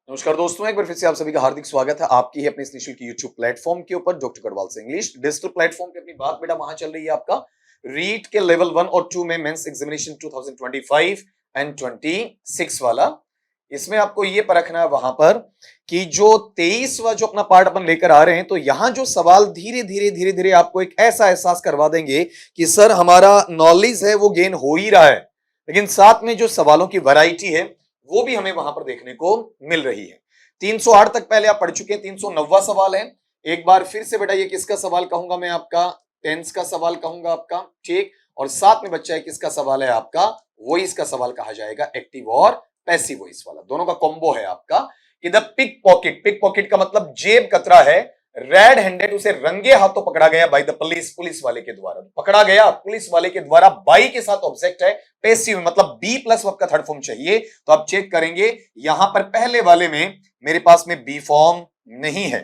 नमस्कार दोस्तों, एक बार फिर से आप सभी का हार्दिक स्वागत है आपकी ही अपने इस निःशुल्क यूट्यूब प्लेटफॉर्म के ऊपर डॉक्टर गढ़वाल से इंग्लिश डिजिटल प्लेटफॉर्म पे अपनी बात बेटा वहां चल रही है आपका रीट के लेवल 1 और 2 में मेंस एग्जामिनेशन 2025 एंड 26 वाला। इसमें आपको ये परखना है वहां पर कि जो 23वां जो अपना पार्ट अपन लेकर आ रहे हैं, तो यहां जो सवाल धीरे धीरे धीरे आपको एक ऐसा एहसास करवा देंगे कि सर हमारा नॉलेज है वो गेन हो ही रहा है, लेकिन साथ में जो सवालों की वैरायटी है वो भी हमें वहां पर देखने को मिल रही है। 308 तक पहले आप पढ़ चुके हैं, 309वां सवाल है। एक बार फिर से बेटा ये किसका सवाल कहूंगा मैं आपका, टेंस का सवाल कहूंगा आपका, ठीक। और साथ में बच्चा है किसका सवाल है आपका, वॉइस का सवाल कहा जाएगा, एक्टिव और पैसिव वॉइस वाला, दोनों का कॉम्बो है आपका। कि द पिक पॉकेट का मतलब जेब कतरा है, रेड हैंडेड उसे रंगे हाथों पकड़ा गया बाय द पुलिस वाले के द्वारा, पकड़ा गया पुलिस वाले के द्वारा, बाई के साथ ऑब्जेक्ट है, पैसिव मतलब बी प्लस वर्ब का थर्ड फॉर्म चाहिए। तो आप चेक करेंगे यहां पर पहले वाले में मेरे पास में बी फॉर्म नहीं है,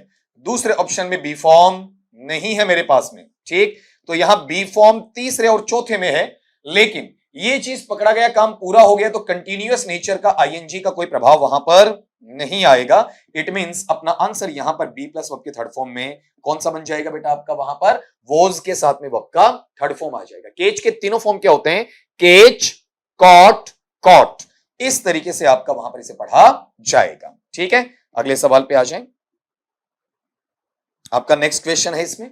दूसरे ऑप्शन में बी फॉर्म नहीं है मेरे पास में, ठीक। तो यहां बी फॉर्म तीसरे और चौथे में है, लेकिन ये चीज पकड़ा गया, काम पूरा हो गया, तो कंटिन्यूअस नेचर का आईएनजी का कोई प्रभाव वहां पर नहीं आएगा। इट मींस अपना आंसर यहां पर बी प्लस वर्ब के थर्ड फॉर्म में कौन सा बन जाएगा बेटा आपका, वहां पर वॉज के साथ में वर्ब का थर्ड फॉर्म आ जाएगा। केच के तीनों फॉर्म क्या होते हैं, केच, कॉट, कॉट, इस तरीके से आपका वहां पर इसे पढ़ा जाएगा, ठीक है। अगले सवाल पे आ जाएं। आपका नेक्स्ट क्वेश्चन है इसमें,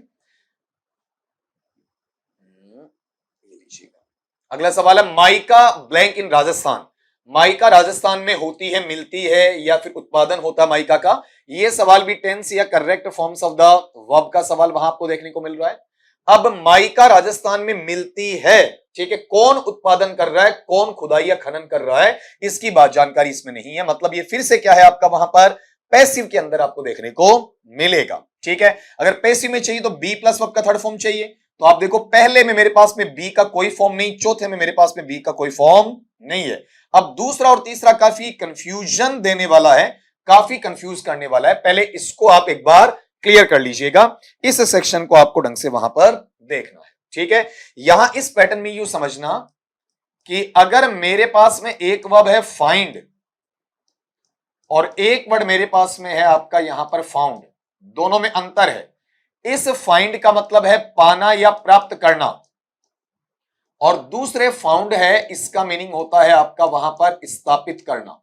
अगला सवाल है mica blank in Rajasthan. Mica Rajasthan में होती है, मिलती है, या फिर उत्पादन होता है माइका का। यह सवाल भी टेंस या correct forms of the verb का सवाल वहां आपको देखने को मिल रहा है। अब माइका राजस्थान में मिलती है, ठीक है, कौन उत्पादन कर रहा है, कौन खुदाई या खनन कर रहा है, इसकी बात जानकारी इसमें नहीं है। मतलब ये फिर से क्या है आपका, वहां पर पैसिव के अंदर आपको देखने को मिलेगा, ठीक है। अगर पैसिव में चाहिए तो बी प्लस वर्ब का थर्ड फॉर्म चाहिए। तो आप देखो पहले में मेरे पास में बी का कोई फॉर्म नहीं, चौथे में मेरे पास में बी का कोई फॉर्म नहीं है। अब दूसरा और तीसरा काफी कंफ्यूजन देने वाला है, काफी कंफ्यूज करने वाला है। पहले इसको आप एक बार क्लियर कर लीजिएगा, इस सेक्शन को आपको ढंग से वहां पर देखना है, ठीक है। यहां इस पैटर्न में यू समझना कि अगर मेरे पास में एक वर्ब है फाइंड और एक वर्ड मेरे पास में है आपका यहां पर फाउंड, दोनों में अंतर है। इस फाइंड का मतलब है पाना या प्राप्त करना, और दूसरे फाउंड है, इसका मीनिंग होता है आपका वहां पर स्थापित करना,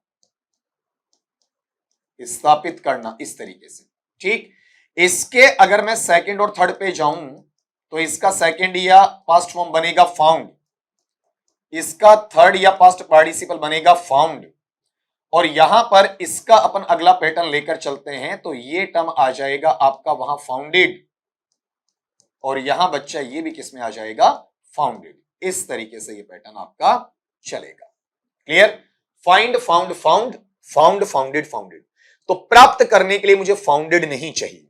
स्थापित करना, इस तरीके से, ठीक। इसके अगर मैं सेकंड और थर्ड पे जाऊं तो इसका सेकंड या पास्ट फॉर्म बनेगा फाउंड, इसका थर्ड या पास्ट पार्टिसिपल बनेगा फाउंड, और यहां पर इसका अपन अगला पैटर्न लेकर चलते हैं तो ये टर्म आ जाएगा आपका वहां फाउंडेड, और यहां बच्चा ये भी किस में आ जाएगा, फाउंडेड। इस तरीके से ये पैटर्न आपका चलेगा, clear. Find, found, found, found, founded, founded. तो प्राप्त करने के लिए मुझे फाउंडेड नहीं चाहिए,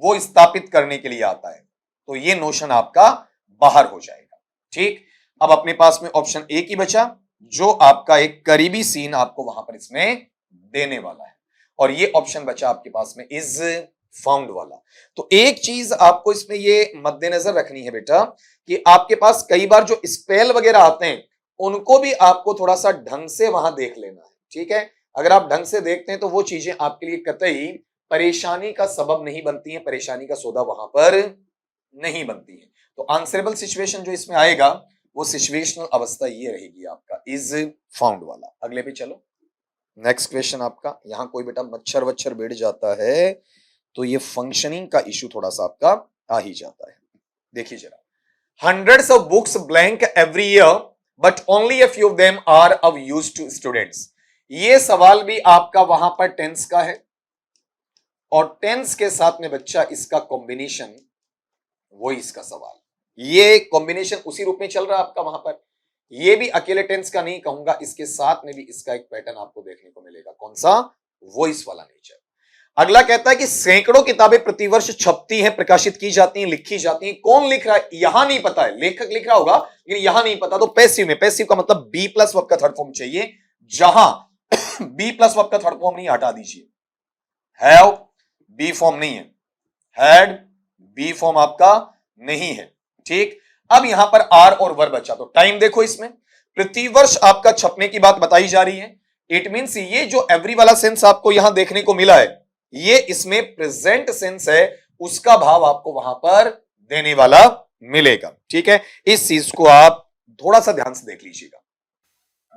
वो स्थापित करने के लिए आता है, तो ये नोशन आपका बाहर हो जाएगा, ठीक। अब अपने पास में ऑप्शन ए की बचा, जो आपका एक करीबी सीन आपको वहां पर इसमें देने वाला है, और ये ऑप्शन बचा आपके पास में इज फाउंड वाला। तो एक चीज आपको इसमें ये मद्देनजर रखनी है बेटा कि आपके पास कई बार जो स्पेल वगैरह आते हैं उनको भी आपको थोड़ा सा ढंग से वहां देख लेना है, ठीक है। अगर आप ढंग से देखते हैं तो वो चीजें आपके लिए कतई परेशानी का सबब नहीं बनती है, परेशानी का सौदा वहां पर नहीं बनती है। तो आंसरेबल सिचुएशन जो इसमें आएगा वो सिचुएशनल अवस्था ये रहेगी आपका इज फाउंड वाला। अगले पे चलो, नेक्स्ट क्वेश्चन आपका। यहां कोई बेटा मच्छर वच्छर बैठ जाता है तो ये फंक्शनिंग का इशू थोड़ा सा आपका आ ही जाता है। देखिए जरा, hundreds of books blank every year but only a few of them are of use to students। ये सवाल भी आपका वहां पर टेंस का है, और टेंस के साथ में बच्चा इसका कॉम्बिनेशन वो इसका सवाल, ये कॉम्बिनेशन उसी रूप में चल रहा है आपका वहां पर। ये भी अकेले टेंस का नहीं कहूंगा, इसके साथ में भी इसका एक पैटर्न आपको देखने को मिलेगा, कौन सा, वॉइस वाला नेचर। अगला कहता है कि सैकड़ों किताबें प्रतिवर्ष छपती हैं, प्रकाशित की जाती हैं, लिखी जाती हैं, कौन लिख रहा है यहां नहीं पता है, लेखक लिख रहा होगा लेकिन यहां नहीं पता, तो पैसिव में, पैसिव का मतलब बी प्लस वर्ब का थर्ड फॉर्म चाहिए, जहां बी प्लस वर्ब का थर्ड फॉर्म नहीं, हटा दीजिए। हैव बी फॉर्म नहीं है, हैड बी फॉर्म आपका नहीं है, ठीक। अब यहां पर आर और वर्ब बचा, तो टाइम देखो इसमें प्रतिवर्ष आपका छपने की बात बताई जा रही है, इट मींस ये जो एवरी वाला सेंस आपको यहां देखने को मिला है, ये इसमें प्रेजेंट सेंस है, उसका भाव आपको वहां पर देने वाला मिलेगा। ठीक है, इस चीज को आप थोड़ा सा ध्यान से देख लीजिएगा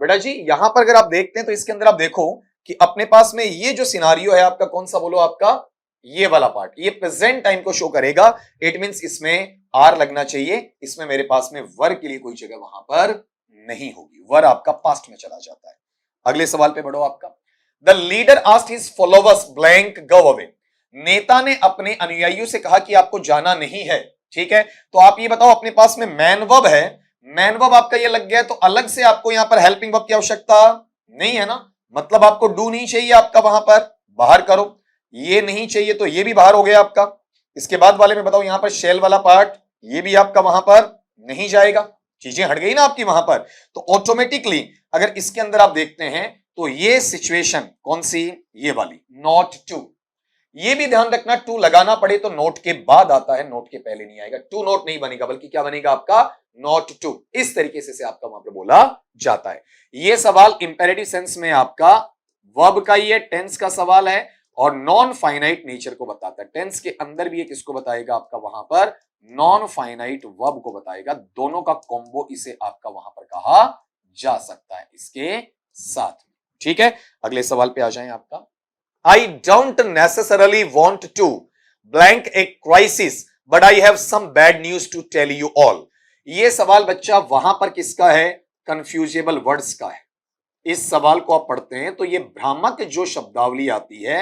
बेटा जी। यहां पर अगर आप देखते हैं तो इसके अंदर आप देखो कि अपने पास में ये जो सिनारियो है आपका, कौन सा बोलो, आपका ये वाला पार्ट, ये प्रेजेंट टाइम को शो करेगा। इट मींस इसमें आर लगना चाहिए, इसमें मेरे पास में वर के लिए कोई जगह वहां पर नहीं होगी, वर आपका पास्ट में चला जाता है। अगले सवाल पे बढ़ो आपका। The leader asked his followers blank go away. नेता ने अपने अनुयायियों से कहा कि आपको जाना नहीं है। ठीक है, तो आप ये बताओ, अपने पास में मैन वर्ब है, मैन वर्ब आपका ये लग गया है, तो अलग से आपको यहां पर हेल्पिंग वर्ब की आवश्यकता नहीं है ना, मतलब आपको डू नहीं चाहिए आपका वहां पर, बाहर करो। ये नहीं चाहिए तो ये भी बाहर हो गया आपका। इसके बाद वाले में बताओ, यहां पर शेल वाला पार्ट, ये भी आपका वहां पर नहीं जाएगा, चीजें हट गई ना आपकी वहां पर। तो ऑटोमेटिकली अगर इसके अंदर आप देखते हैं तो ये सिचुएशन कौन सी, ये वाली, नॉट टू। ये भी ध्यान रखना, टू लगाना पड़े तो नोट के बाद आता है, नोट के पहले नहीं आएगा। टू नोट नहीं बनेगा, बल्कि क्या बनेगा आपका, नॉट टू। इस तरीके से आपका वहां पर बोला जाता है। ये सवाल इंपेरेटिव सेंस में आपका वर्ब का ही है, टेंस का सवाल है, और नॉन फाइनाइट नेचर को बताता है। टेंस के अंदर भी ये किसको बताएगा आपका, वहां पर नॉन फाइनाइट वर्ब को बताएगा। दोनों का कॉम्बो इसे आपका वहां पर कहा जा सकता है इसके साथ में। ठीक है, अगले सवाल पे आ जाएं आपका। I don't necessarily want to blank a crisis, but I have some bad news to tell you all. ये सवाल बच्चा वहां पर किसका है, कंफ्यूजेबल वर्ड्स का है। इस सवाल को आप पढ़ते हैं तो ये भ्रामक जो शब्दावली आती है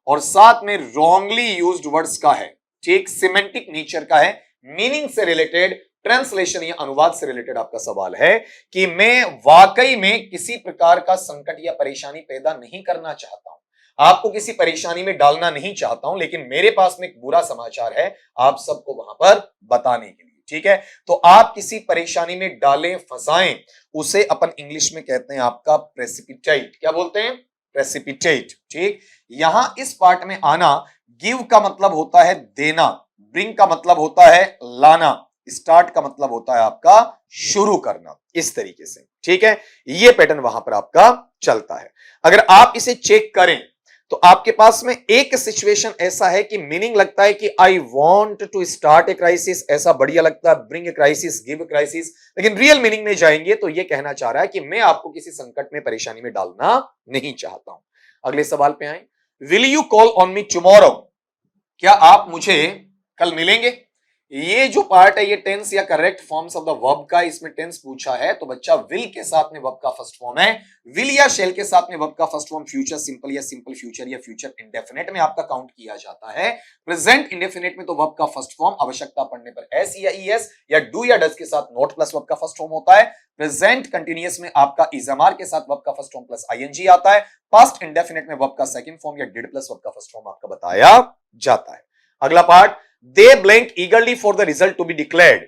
और साथ में रॉन्गली यूज्ड वर्ड्स का है, ठीक, सिमेंटिक नेचर का है, मीनिंग से रिलेटेड, ट्रांसलेशन या अनुवाद से रिलेटेड आपका सवाल है कि मैं वाकई में किसी प्रकार का संकट या परेशानी पैदा नहीं करना चाहता हूं, आपको किसी परेशानी में डालना नहीं चाहता हूं, लेकिन मेरे पास में एक बुरा समाचार है आप सबको वहां पर बताने के लिए। ठीक है, तो आप किसी परेशानी में डालें, फंसाएं, उसे अपन इंग्लिश में कहते हैं आपका प्रेसिपिटेट। क्या बोलते हैं, प्रेसिपिटेट। ठीक, यहां इस पार्ट में आना, गिव का मतलब होता है देना, ब्रिंग का मतलब होता है लाना, स्टार्ट का मतलब होता है आपका शुरू करना, इस तरीके से। ठीक है, यह पैटर्न वहां पर आपका चलता है। अगर आप इसे चेक करें तो आपके पास में एक सिचुएशन ऐसा है कि मीनिंग लगता है कि I want to start a crisis, ऐसा बढ़िया लगता है, bring a crisis, give a crisis, लेकिन रियल मीनिंग में जाएंगे तो यह कहना चाह रहा है कि मैं आपको किसी संकट में, परेशानी में डालना नहीं चाहता हूं। अगले सवाल पे आए। Will you call on me tomorrow, क्या आप मुझे कल मिलेंगे। ये जो पार्ट है ये टेंस या correct forms of the verb का, इसमें टेंस पूछा है तो बच्चा विल के साथ में वर्ब का फर्स्ट फॉर्म है, विल या शेल के साथ में वर्ब का फर्स्ट फॉर्म फ्यूचर सिंपल या सिंपल फ्यूचर या फ्यूचर इंडेफिनिट में आपका काउंट किया जाता है। प्रेजेंट इंडेफिनिट में तो वर्ब का फर्स्ट फॉर्म आवश्यकता पड़ने पर एस या ईएस या डू या डज के साथ नॉट प्लस वर्ब का फर्स्ट फॉर्म होता है। प्रेजेंट कंटिन्यूअस में आपका इजमार के साथ वर्ब का फर्स्ट फॉर्म प्लस आईएनजी आता है। पास्ट इंडेफिनिट में वर्ब का सेकंड फॉर्म या डिड प्लस वर्ब का फर्स्ट फॉर्म आपका बताया जाता है। अगला part, they blank eagerly for the result to be declared,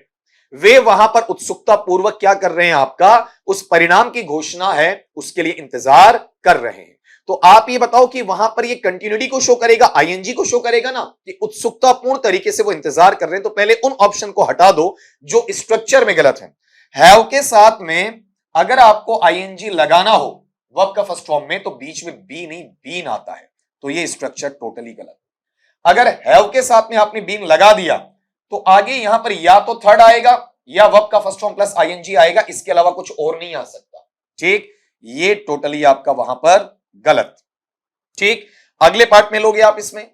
वे वहां पर उत्सुकता पूर्वक क्या कर रहे हैं, आपका उस परिणाम की घोषणा है उसके लिए इंतजार कर रहे हैं। तो आप ये बताओ कि वहां पर ये कंटिन्यूटी को शो करेगा, आईएनजी को शो करेगा ना, कि उत्सुकतापूर्ण तरीके से वो इंतजार कर रहे हैं। तो पहले उन ऑप्शन को हटा दो जो स्ट्रक्चर में गलत है। हैव के साथ में अगर आपको आईएनजी लगाना हो वर्ब का फर्स्ट फॉर्म में तो बीच में बी नहीं बीन आता है, तो ये स्ट्रक्चर टोटली गलत। अगर हैव के साथ में आपने बीन लगा दिया तो आगे यहां पर या तो थर्ड आएगा या वर्ब का फर्स्ट फॉर्म प्लस आईएनजी आएगा, इसके अलावा कुछ और नहीं आ सकता। ठीक, ये टोटली आपका वहां पर गलत। ठीक, अगले पार्ट में लोगे आप इसमें।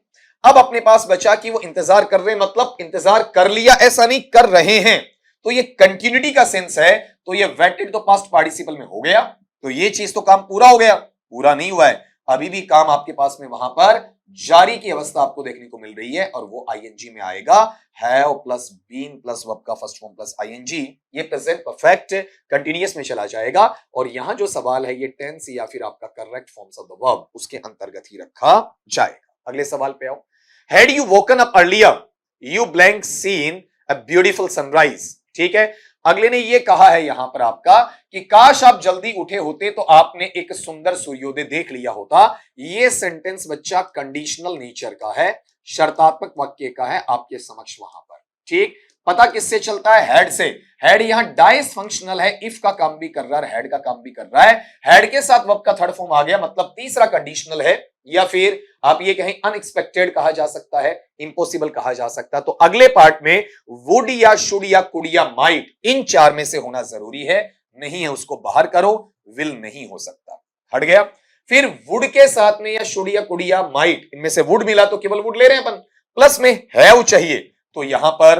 अब अपने पास बचा कि वो इंतजार कर रहे हैं, मतलब इंतजार कर लिया ऐसा नहीं, कर रहे हैं, तो ये कंटिन्यूटी का सेंस है, तो ये वेटेड तो पास्ट पार्टिसिपल में हो गया, तो ये चीज तो काम पूरा हो गया, पूरा नहीं हुआ है, अभी भी काम आपके पास में वहां पर जारी की अवस्था आपको देखने को मिल रही है, और वो आईएनजी में आएगा। Have plus been plus verb का फर्स्ट फॉर्म प्लस आईएनजी, ये प्रेजेंट परफेक्ट कंटीन्यूअस में चला जाएगा। और यहां जो सवाल है ये टेंस या फिर आपका correct forms of the verb उसके अंतर्गत ही रखा जाएगा। अगले सवाल पे आओ। Had you woken up earlier you blank seen a beautiful sunrise. ठीक है, अगले ने ये कहा है यहां पर आपका कि काश आप जल्दी उठे होते तो आपने एक सुंदर सूर्योदय देख लिया होता। ये सेंटेंस बच्चा कंडीशनल नेचर का है, शर्तात्मक वाक्य का है आपके समक्ष वहां पर। ठीक, पता किससे चलता है? हेड से। हेड यहां डाइस फंक्शनल है, इफ का काम भी कर रहा है, हेड का काम भी कर रहा है। हेड के साथ वर्ब का थर्ड फॉर्म आ गया, मतलब तीसरा कंडीशनल है, या फिर आप ये कहें अनएक्सपेक्टेड कहा जा सकता है, इम्पॉसिबल कहा जा सकता है। तो अगले पार्ट में वुड या शुड या कुड या माइट, इन चार में से होना जरूरी है। नहीं है उसको बाहर करो, विल नहीं हो सकता, हट गया। फिर वुड के साथ में या शुड या कुड या माइट, इनमें से वुड मिला तो केवल वुड ले रहे हैं अपन, प्लस में हैव चाहिए तो यहां पर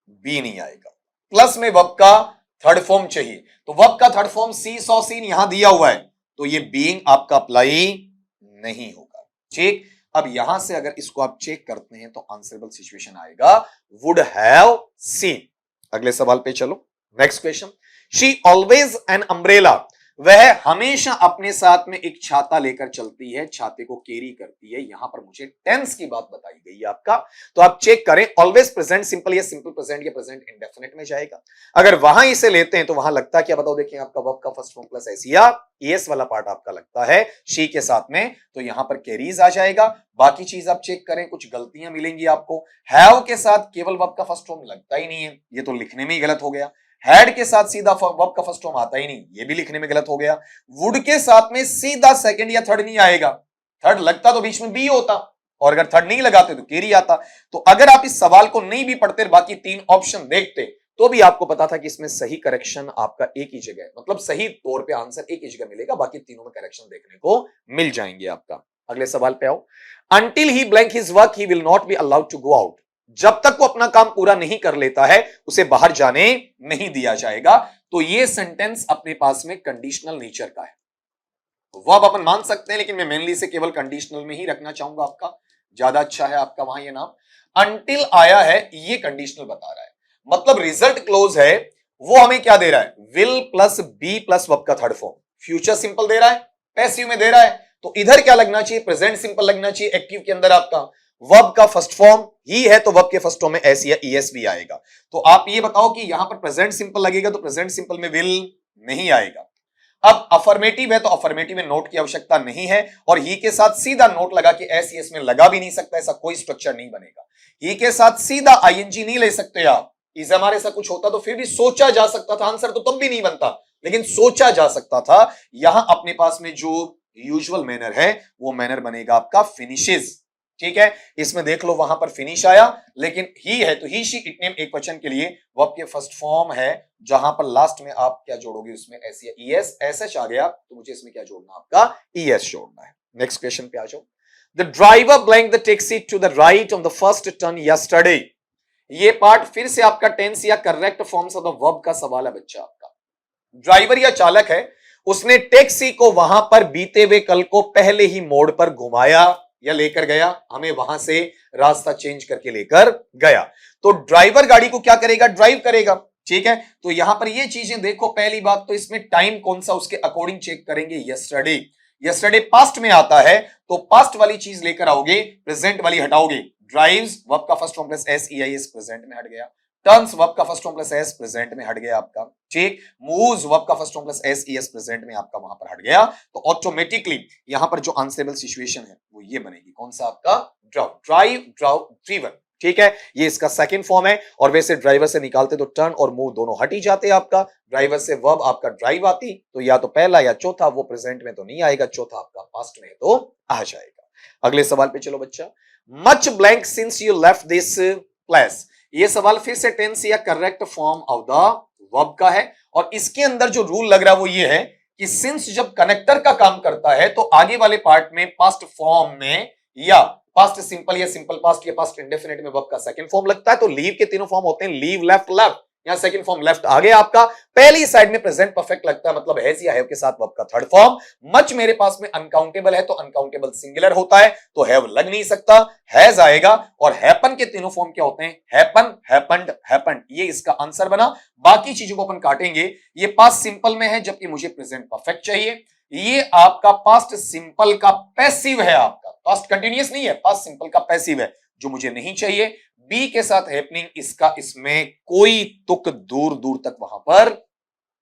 बी नहीं आएगा। प्लस में वर्ब का थर्ड फॉर्म चाहिए, तो वर्ब का third form see saw seen यहां दिया हुआ है, तो ये बीइंग आपका अप्लाई नहीं होगा। ठीक, अब यहां से अगर इसको आप चेक करते हैं तो आंसरेबल सिचुएशन आएगा वुड हैव सीन। अगले सवाल पे चलो, next question. She always an umbrella, वह हमेशा अपने साथ में एक छाता लेकर चलती है, छाते को कैरी करती है। यहां पर मुझे टेंस की बात बताई गई है आपका, तो आप चेक करें ऑलवेज प्रेजेंट सिंपल या सिंपल प्रेजेंट या प्रेजेंट इंडेफिनिट में जाएगा। अगर वहां इसे लेते हैं तो वहां लगता क्या बताओ, देखिए आपका वर्ब का फर्स्ट फॉर्म प्लस एस या एस वाला पार्ट आपका लगता है शी के साथ में, तो यहां पर कैरीज आ जाएगा। बाकी चीज आप चेक करें, कुछ गलतियां मिलेंगी आपको। हैव के साथ केवल वर्ब का फर्स्ट फॉर्म लगता ही नहीं है, ये तो लिखने में ही गलत हो गया। हैड के साथ सीधा वर्ब का फर्स्ट फॉर्म आता ही नहीं, ये भी लिखने में गलत हो गया। वुड के साथ में सीधा सेकंड या थर्ड नहीं आएगा, थर्ड लगता तो बीच में बी होता, और अगर थर्ड नहीं लगाते तो कैरी आता। तो अगर आप इस सवाल को नहीं भी पढ़ते, बाकी तीन ऑप्शन देखते, तो भी आपको पता था कि इसमें सही करेक्शन आपका एक ही जगह है, मतलब सही तौर पे आंसर एक ही जगह मिलेगा, बाकी तीनों में करेक्शन देखने को मिल जाएंगे आपका। अगले सवाल पे आओ। Until he blank his work he will not be allowed to go out, जब तक वो अपना काम पूरा नहीं कर लेता है उसे बाहर जाने नहीं दिया जाएगा। तो ये सेंटेंस अपने पास में कंडीशनल नेचर का है, वर्ब अपन मान सकते हैं, लेकिन मैं मेनली से केवल कंडीशनल में ही रखना चाहूंगा, आपका ज्यादा अच्छा है आपका वहां ये नाम। अंटिल आया है, ये कंडीशनल बता रहा है, मतलब रिजल्ट क्लोज है, वो हमें क्या दे रहा है? Will plus be plus verb का थर्ड फॉर्म। फ्यूचर सिंपल दे रहा है, पैसिव में दे रहा है, तो इधर क्या लगना चाहिए? प्रेजेंट सिंपल लगना चाहिए। एक्टिव के अंदर आपका वर्ब का फर्स्ट फॉर्म ही है, तो वर्ब के फर्स्ट फॉर्म में एस या ईएस भी आएगा। तो आप ये बताओ कि यहां पर प्रेजेंट सिंपल लगेगा, तो प्रेजेंट सिंपल में विल नहीं आएगा। अब अफर्मेटिव है, तो अफर्मेटिव में नोट की आवश्यकता नहीं है, और ही के साथ सीधा नोट लगा कि एस ईएस में लगा भी नहीं सकता, ऐसा कोई स्ट्रक्चर नहीं बनेगा। ही के साथ सीधा आईएनजी नहीं ले सकते आप, इस हमारे साथ कुछ होता तो फिर भी सोचा जा सकता था, आंसर तो तब भी नहीं बनता, लेकिन सोचा जा सकता था। यहां अपने पास में जो यूजुअल मैनर है वो मैनर बनेगा आपका फिनिशेज। ठीक है, इसमें देख लो वहां पर फिनिश आया, लेकिन ही है तो ही शी इट नेम एक वचन के लिए वर्ब के फर्स्ट फॉर्म है, जहां पर लास्ट में आप क्या जोड़ोगे? उसमें एस या ईएस। एस आ गया तो मुझे इसमें क्या जोड़ना? आपका ईएस जोड़ना है। नेक्स्ट क्वेश्चन पे आ जाओ। The driver blank the taxi to the right on the first turn yesterday, ये पार्ट फिर से आपका टेंस या correct forms of the verb का सवाल है बच्चा आपका। ड्राइवर या चालक है, उसने टैक्सी को वहां पर बीते हुए कल को पहले ही मोड़ पर घुमाया या लेकर गया, हमें वहां से रास्ता चेंज करके लेकर गया। तो ड्राइवर गाड़ी को क्या करेगा? ड्राइव करेगा। ठीक है, तो यहां पर ये चीजें देखो, पहली बात तो इसमें टाइम कौन सा उसके अकॉर्डिंग चेक करेंगे, यस्टरडे। यस्टरडे पास्ट में आता है, तो पास्ट वाली चीज लेकर आओगे, प्रेजेंट वाली हटाओगे। ड्राइव्स वर्ब का first form plus S EIS present में हट गया। टर्न्स वर्ब का first form plus S present में हट गया आपका। ठीक, मूव्स वर्ब का first form plus S ES present में आपका वहां पर हट गया। तो ऑटोमेटिकली यहां पर जो आंसरेबल सिचुएशन है वो ये बनेगी, कौन सा? आपका ड्राइव, ड्राइव, ड्राइव, ड्रीवन। ठीक है, ये इसका सेकंड फॉर्म है, और वैसे ड्राइवर से निकालते तो टर्न और मूव दोनों हट ही जाते आपका। ड्राइवर से वर्ब आपका ड्राइव आती तो या तो पहला या चौथा, वो प्रेजेंट में तो नहीं आएगा, चौथा आपका पास्ट में तो आ जाएगा। अगले सवाल पे चलो बच्चा। Much blank since you left this place, ये सवाल फिर से टेंस या correct form of the verb का है, और इसके अंदर जो रूल लग रहा है वो ये है कि सिंस जब कनेक्टर का काम करता है तो आगे वाले पार्ट में पास्ट फॉर्म में या पास्ट सिंपल या सिंपल पास्ट या पास्ट इंडेफिनिट में वर्ब का सेकंड फॉर्म लगता है। तो लीव के तीनों फॉर्म होते हैं, लीव, लेफ्ट, लेफ्ट, यहां सेकंड फॉर्म लेफ्ट आ गया आपका। पहली साइड में प्रेजेंट परफेक्ट लगता है, मतलब हैज या हैव के साथ वर्ब का थर्ड फॉर्म। मच मेरे पास में अनकाउंटेबल है, तो अनकाउंटेबल सिंगुलर होता है, तो हैव लग नहीं सकता, हैज आएगा। और हैपन के तीनों फॉर्म क्या होते हैं? हैपन, हैपेंड, हैपेंड, ये इसका आंसर बना। बाकी चीजों को अपन काटेंगे। ये पास्ट सिंपल में है, जबकि मुझे प्रेजेंट परफेक्ट चाहिए। ये आपका पास्ट सिंपल का पैसिव है, आपका पास्ट कंटिन्यूअस नहीं है, पास्ट सिंपल का पैसिव है, जो मुझे नहीं चाहिए। बी के साथ हैपनिंग, इसका इसमें कोई तुक दूर दूर तक वहां पर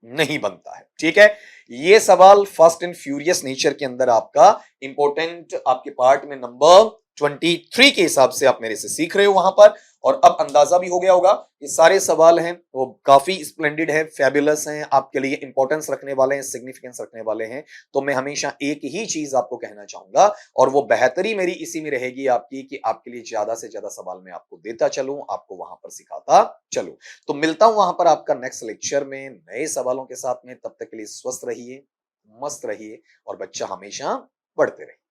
नहीं बनता है। ठीक है, ये सवाल फास्ट एंड फ्यूरियस नेचर के अंदर आपका इंपॉर्टेंट आपके पार्ट में नंबर 23 के हिसाब से आप मेरे से सीख रहे हो वहां पर, और अब अंदाजा भी हो गया होगा, ये सारे सवाल हैं वो काफी स्प्लेंडेड है, फैबुलस हैं, आपके लिए इंपॉर्टेंस रखने वाले हैं, सिग्निफिकेंस रखने वाले हैं। तो मैं हमेशा एक ही चीज आपको कहना चाहूंगा, और वो बेहतरी मेरी इसी में रहेगी आपकी कि आपके लिए ज्यादा से ज्यादा सवाल मैं आपको देता चलूं, आपको वहां पर सिखाता चलूं। तो मिलता हूं वहां पर आपका नेक्स्ट लेक्चर में नए सवालों के साथ में। तब तक के लिए स्वस्थ रहिए, मस्त रहिए और बच्चा हमेशा पढ़ते रहिए।